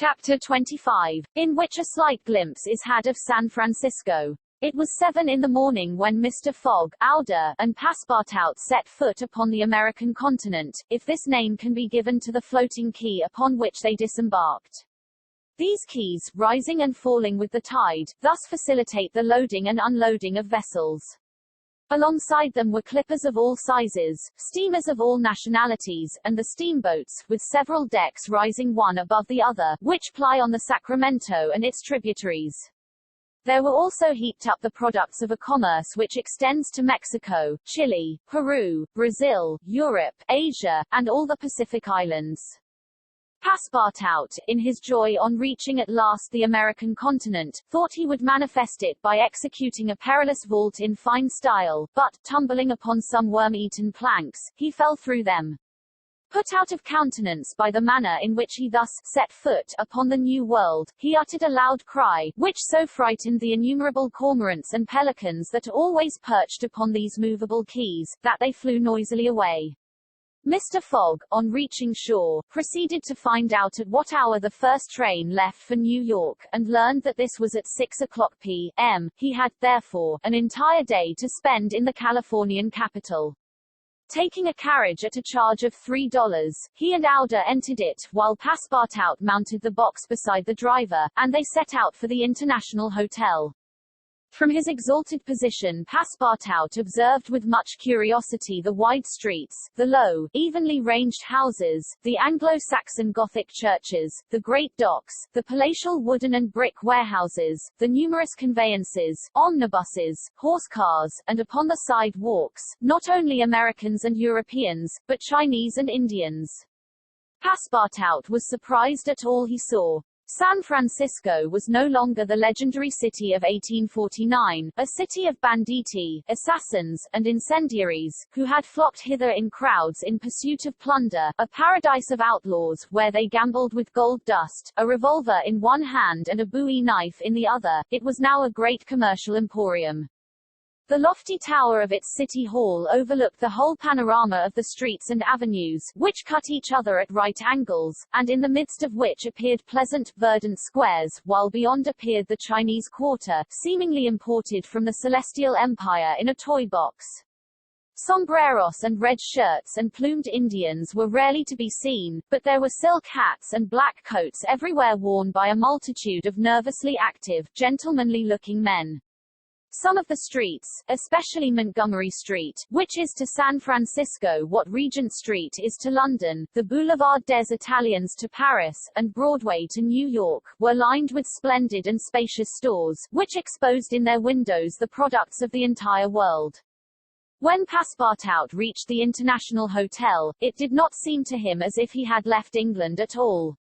Chapter 25, in which a slight glimpse is had of San Francisco. It was 7 in the morning when Mr. Fogg, Aouda, and Passepartout set foot upon the American continent, if this name can be given to the floating quay upon which they disembarked. These quays, rising and falling with the tide, thus facilitate the loading and unloading of vessels. Alongside them were clippers of all sizes, steamers of all nationalities, and the steamboats, with several decks rising one above the other, which ply on the Sacramento and its tributaries. There were also heaped up the products of a commerce which extends to Mexico, Chile, Peru, Brazil, Europe, Asia, and all the Pacific Islands. Passepartout, in his joy on reaching at last the American continent, thought he would manifest it by executing a perilous vault in fine style, but, tumbling upon some worm-eaten planks, he fell through them. Put out of countenance by the manner in which he thus set foot upon the New World, he uttered a loud cry, which so frightened the innumerable cormorants and pelicans that always perched upon these movable quays, that they flew noisily away. Mr. Fogg, on reaching shore, proceeded to find out at what hour the first train left for New York, and learned that this was at 6 o'clock p.m. He had, therefore, an entire day to spend in the Californian capital. Taking a carriage at a charge of $3, he and Aouda entered it, while Passepartout mounted the box beside the driver, and they set out for the International Hotel. From his exalted position Passepartout observed with much curiosity the wide streets, the low, evenly ranged houses, the Anglo-Saxon Gothic churches, the great docks, the palatial wooden and brick warehouses, the numerous conveyances, omnibuses, horse cars, and upon the side walks, not only Americans and Europeans, but Chinese and Indians. Passepartout was surprised at all he saw. San Francisco was no longer the legendary city of 1849, a city of banditti, assassins, and incendiaries, who had flocked hither in crowds in pursuit of plunder, a paradise of outlaws, where they gambled with gold dust, a revolver in one hand and a bowie knife in the other. It was now a great commercial emporium. The lofty tower of its city hall overlooked the whole panorama of the streets and avenues, which cut each other at right angles, and in the midst of which appeared pleasant, verdant squares, while beyond appeared the Chinese Quarter, seemingly imported from the Celestial Empire in a toy box. Sombreros and red shirts and plumed Indians were rarely to be seen, but there were silk hats and black coats everywhere worn by a multitude of nervously active, gentlemanly-looking men. Some of the streets, especially Montgomery Street, which is to San Francisco what Regent Street is to London, the Boulevard des Italiens to Paris, and Broadway to New York, were lined with splendid and spacious stores, which exposed in their windows the products of the entire world. When Passepartout reached the International Hotel, it did not seem to him as if he had left England at all.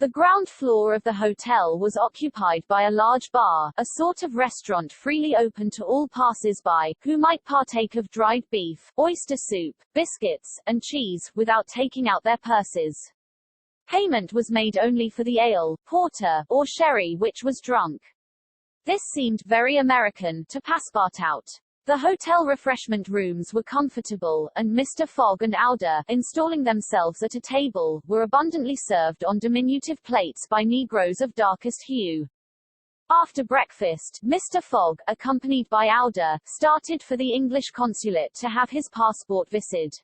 The ground floor of the hotel was occupied by a large bar, a sort of restaurant freely open to all passers-by, who might partake of dried beef, oyster soup, biscuits, and cheese, without taking out their purses. Payment was made only for the ale, porter, or sherry which was drunk. This seemed very American to Passepartout. The hotel refreshment rooms were comfortable, and Mr. Fogg and Aouda, installing themselves at a table, were abundantly served on diminutive plates by negroes of darkest hue. After breakfast, Mr. Fogg, accompanied by Aouda, started for the English consulate to have his passport visid.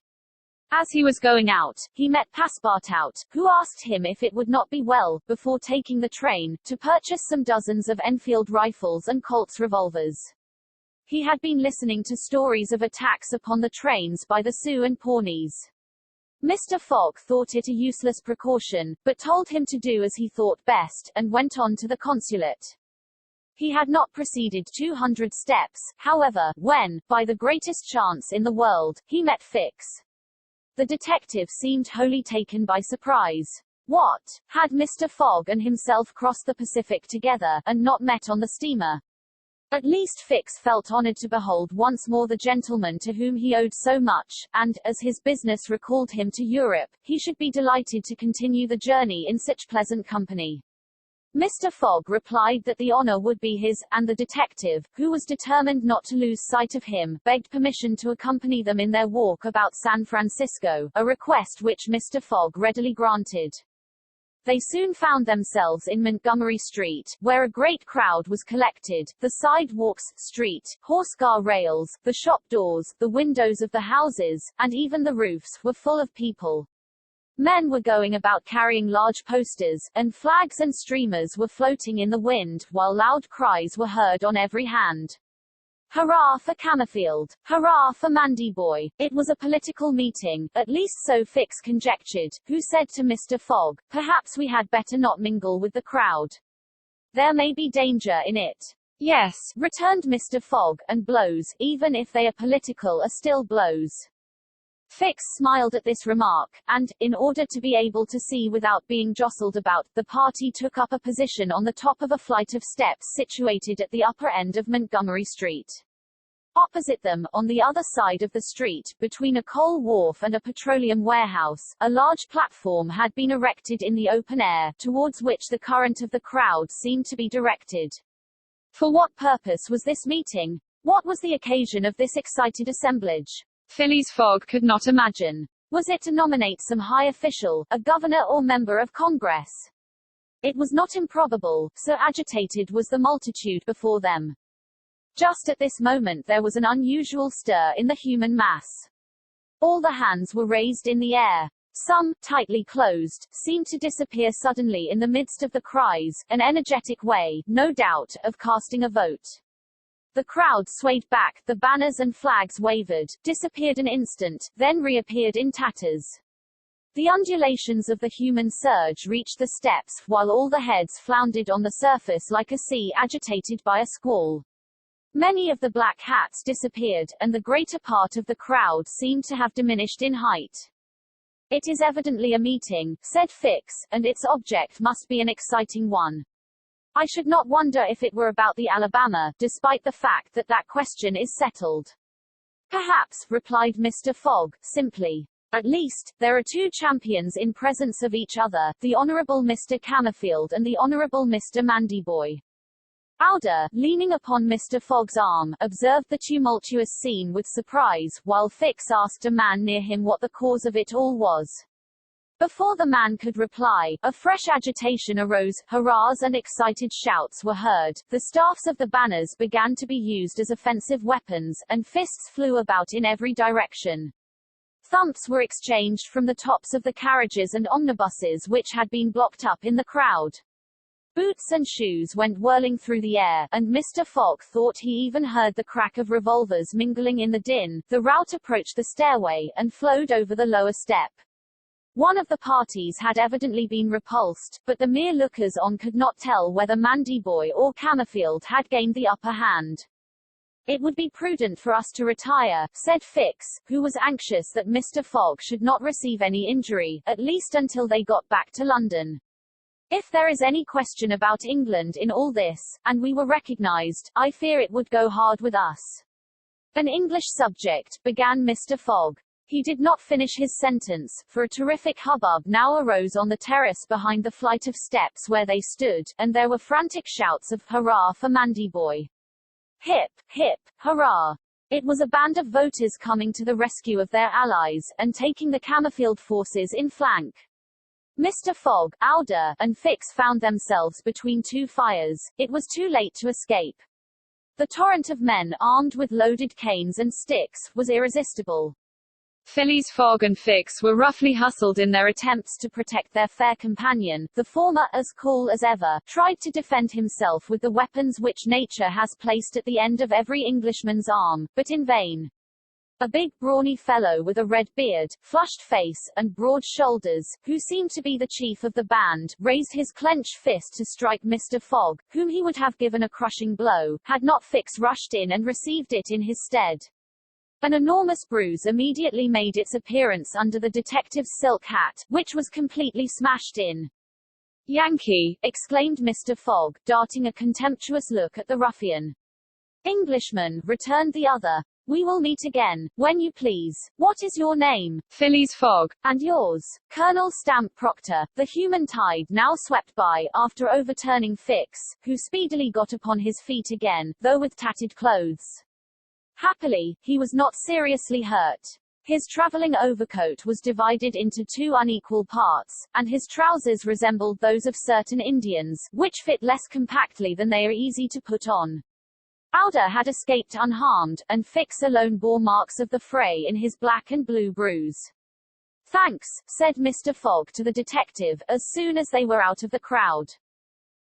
As he was going out, he met Passepartout, who asked him if it would not be well, before taking the train, to purchase some dozens of Enfield rifles and Colt's revolvers. He had been listening to stories of attacks upon the trains by the Sioux and Pawnees. Mr. Fogg thought it a useless precaution, but told him to do as he thought best, and went on to the consulate. He had not proceeded 200 steps, however, when, by the greatest chance in the world, he met Fix. The detective seemed wholly taken by surprise. What? Had Mr. Fogg and himself crossed the Pacific together, and not met on the steamer? At least Fix felt honored to behold once more the gentleman to whom he owed so much, and, as his business recalled him to Europe, he should be delighted to continue the journey in such pleasant company. Mr. Fogg replied that the honor would be his, and the detective, who was determined not to lose sight of him, begged permission to accompany them in their walk about San Francisco, a request which Mr. Fogg readily granted. They soon found themselves in Montgomery Street, where a great crowd was collected. The sidewalks, street, horse-car rails, the shop doors, the windows of the houses, and even the roofs, were full of people. Men were going about carrying large posters, and flags and streamers were floating in the wind, while loud cries were heard on every hand. Hurrah for Camerfield! Hurrah for Mandyboy! It was a political meeting, at least so Fix conjectured, who said to Mr. Fogg, "Perhaps we had better not mingle with the crowd. There may be danger in it." "Yes," returned Mr. Fogg, "and blows, even if they are political, are still blows." Fix smiled at this remark, and, in order to be able to see without being jostled about, the party took up a position on the top of a flight of steps situated at the upper end of Montgomery Street. Opposite them, on the other side of the street, between a coal wharf and a petroleum warehouse, a large platform had been erected in the open air, towards which the current of the crowd seemed to be directed. For what purpose was this meeting? What was the occasion of this excited assemblage? Phileas Fogg could not imagine. Was it to nominate some high official, a governor or member of Congress? It was not improbable, so agitated was the multitude before them. Just at this moment there was an unusual stir in the human mass. All the hands were raised in the air. Some, tightly closed, seemed to disappear suddenly in the midst of the cries, an energetic way, no doubt, of casting a vote. The crowd swayed back, the banners and flags wavered, disappeared an instant, then reappeared in tatters. The undulations of the human surge reached the steps, while all the heads floundered on the surface like a sea agitated by a squall. Many of the black hats disappeared, and the greater part of the crowd seemed to have diminished in height. "It is evidently a meeting," said Fix, "and its object must be an exciting one. I should not wonder if it were about the Alabama, despite the fact that that question is settled." "Perhaps," replied Mr. Fogg, simply. "At least, there are two champions in presence of each other, the Honorable Mr. Camerfield and the Honorable Mr. Mandyboy." Alder, leaning upon Mr. Fogg's arm, observed the tumultuous scene with surprise, while Fix asked a man near him what the cause of it all was. Before the man could reply, a fresh agitation arose, hurrahs and excited shouts were heard, the staffs of the banners began to be used as offensive weapons, and fists flew about in every direction. Thumps were exchanged from the tops of the carriages and omnibuses which had been blocked up in the crowd. Boots and shoes went whirling through the air, and Mr. Fogg thought he even heard the crack of revolvers mingling in the din. The rout approached the stairway, and flowed over the lower step. One of the parties had evidently been repulsed, but the mere lookers-on could not tell whether Mandyboy or Camerfield had gained the upper hand. "It would be prudent for us to retire," said Fix, who was anxious that Mr. Fogg should not receive any injury, at least until they got back to London. "If there is any question about England in all this, and we were recognized, I fear it would go hard with us." "An English subject," began Mr. Fogg. He did not finish his sentence, for a terrific hubbub now arose on the terrace behind the flight of steps where they stood, and there were frantic shouts of "Hurrah for Mandyboy!" "Hip, hip, hurrah!" It was a band of voters coming to the rescue of their allies, and taking the Camerfield forces in flank. Mr. Fogg, Alder, and Fix found themselves between two fires. It was too late to escape. The torrent of men, armed with loaded canes and sticks, was irresistible. Phileas Fogg and Fix were roughly hustled in their attempts to protect their fair companion. The former, as cool as ever, tried to defend himself with the weapons which nature has placed at the end of every Englishman's arm, but in vain. A big, brawny fellow with a red beard, flushed face, and broad shoulders, who seemed to be the chief of the band, raised his clenched fist to strike Mr. Fogg, whom he would have given a crushing blow, had not Fix rushed in and received it in his stead. An enormous bruise immediately made its appearance under the detective's silk hat, which was completely smashed in. "Yankee!" exclaimed Mr. Fogg, darting a contemptuous look at the ruffian. "Englishman," returned the other. "We will meet again, when you please. What is your name?" "Phileas Fogg." "And yours?" "Colonel Stamp Proctor." The human tide now swept by, after overturning Fix, who speedily got upon his feet again, though with tattered clothes. Happily, he was not seriously hurt. His traveling overcoat was divided into two unequal parts, and his trousers resembled those of certain Indians, which fit less compactly than they are easy to put on. Alder had escaped unharmed, and Fix alone bore marks of the fray in his black and blue bruise. "Thanks," said Mr. Fogg to the detective, as soon as they were out of the crowd.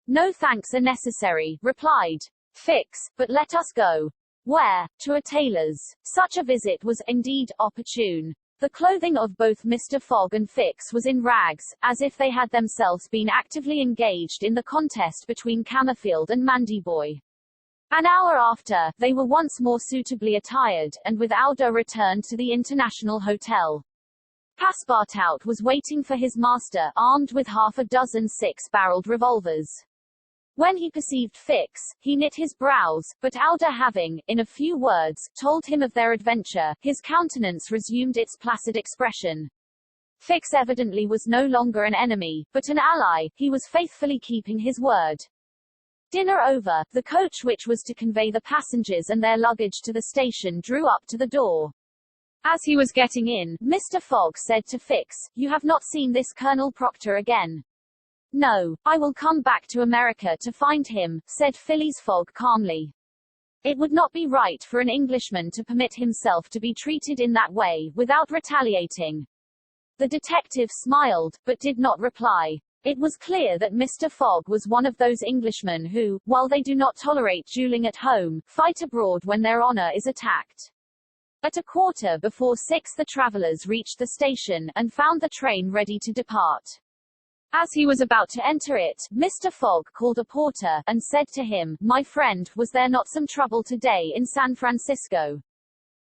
"No thanks are necessary," replied Fix, "but let us go." "Where?" "To a tailor's." Such a visit was, indeed, opportune. The clothing of both Mr. Fogg and Fix was in rags, as if they had themselves been actively engaged in the contest between Camerfield and Mandyboy. An hour after, they were once more suitably attired, and with Alder returned to the International Hotel. Passepartout was waiting for his master, armed with half a dozen six-barreled revolvers. When he perceived Fix, he knit his brows, but Alder having, in a few words, told him of their adventure, his countenance resumed its placid expression. Fix evidently was no longer an enemy, but an ally. He was faithfully keeping his word. Dinner over, the coach which was to convey the passengers and their luggage to the station drew up to the door. As he was getting in, Mr. Fogg said to Fix, "You have not seen this Colonel Proctor again?" "No, I will come back to America to find him," said Phileas Fogg calmly. It would not be right for an Englishman to permit himself to be treated in that way, without retaliating. The detective smiled, but did not reply. It was clear that Mr. Fogg was one of those Englishmen who, while they do not tolerate dueling at home, fight abroad when their honor is attacked. At 6:15 the travelers reached the station, and found the train ready to depart. As he was about to enter it, Mr. Fogg called a porter, and said to him, "My friend, was there not some trouble today in San Francisco?"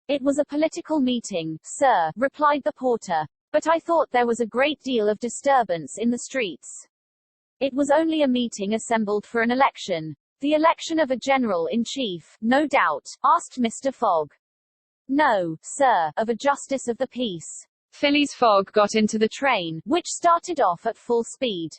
"It was a political meeting, sir," replied the porter. "But I thought there was a great deal of disturbance in the streets." "It was only a meeting assembled for an election." "The election of a general-in-chief, no doubt?" asked Mr. Fogg. "No, sir, of a justice of the peace." Phileas Fogg got into the train, which started off at full speed.